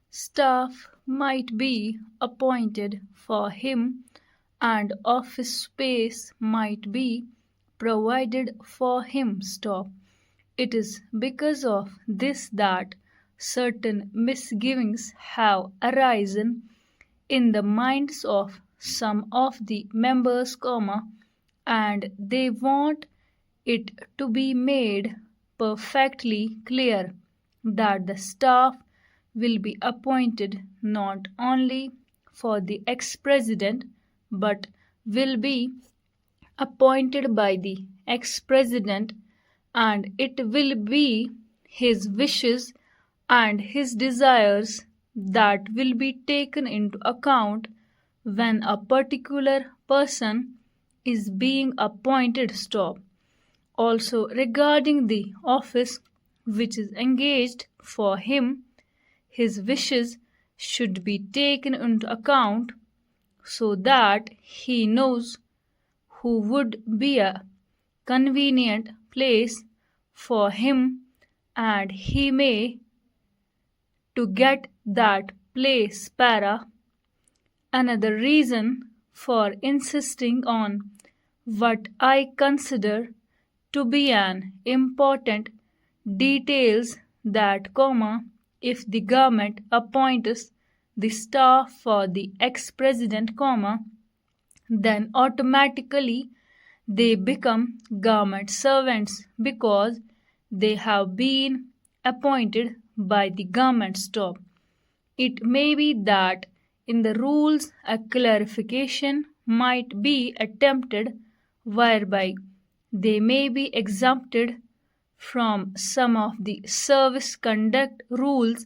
Staff might be appointed for him and office space might be provided for him. It is because of this that certain misgivings have arisen in the minds of some of the members, and they want it to be made perfectly clear that the staff will be appointed not only for the ex-president but will be appointed by the ex-president, and it will be his wishes and his desires that will be taken into account when a particular person is being appointed. Also, regarding the office which is engaged for him, his wishes should be taken into account so that he knows who would be a convenient place for him and he may to get that place. Another reason for insisting on what I consider to be an important details that, if the government appoints the staff for the ex-president, then automatically they become government servants because they have been appointed by the government. It may be that in the rules a clarification might be attempted whereby they may be exempted from some of the service conduct rules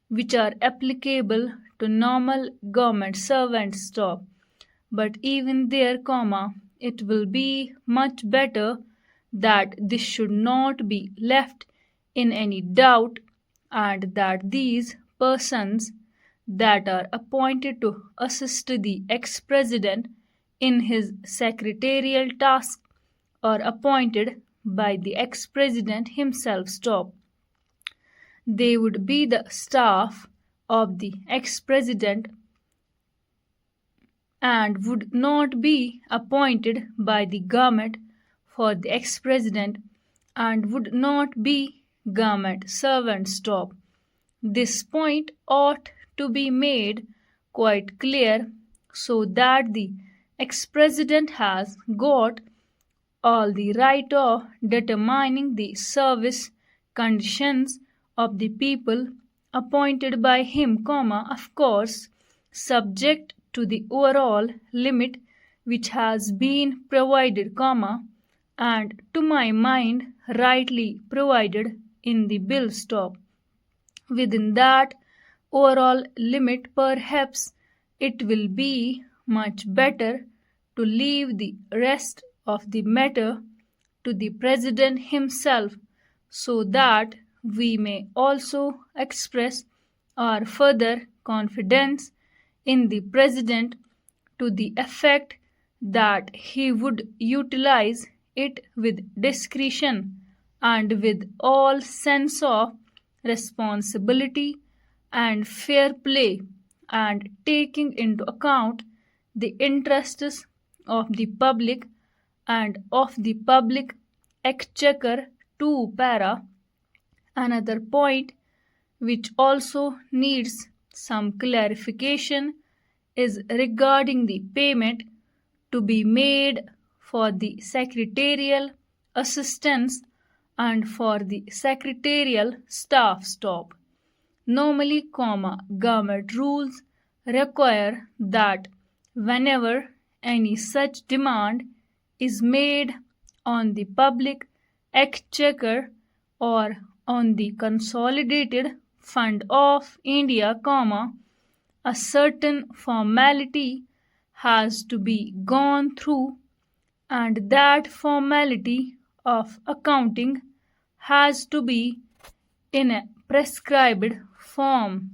which are applicable to normal government servants. But even there, it will be much better that this should not be left in any doubt and that these persons that are appointed to assist the ex-president in his secretarial task are appointed by the ex-president himself. They would be the staff of the ex-president and would not be appointed by the government for the ex-president and would not be government servants. This point ought to be made quite clear so that the ex-president has got all the right of determining the service conditions of the people appointed by him, of course, subject to the overall limit which has been provided, and to my mind rightly provided in the bill. Within that overall limit, perhaps it will be much better to leave the rest of the matter to the president himself so that we may also express our further confidence in the president to the effect that he would utilize it with discretion and with all sense of responsibility and fair play, and taking into account the interests of the public and of the public exchequer too. Another point which also needs some clarification is regarding the payment to be made for the secretarial assistance and for the secretarial staff. Normally, government rules require that whenever any such demand is made on the public exchequer or on the consolidated fund of India, a certain formality has to be gone through, and that formality of accounting has to be in a prescribed form.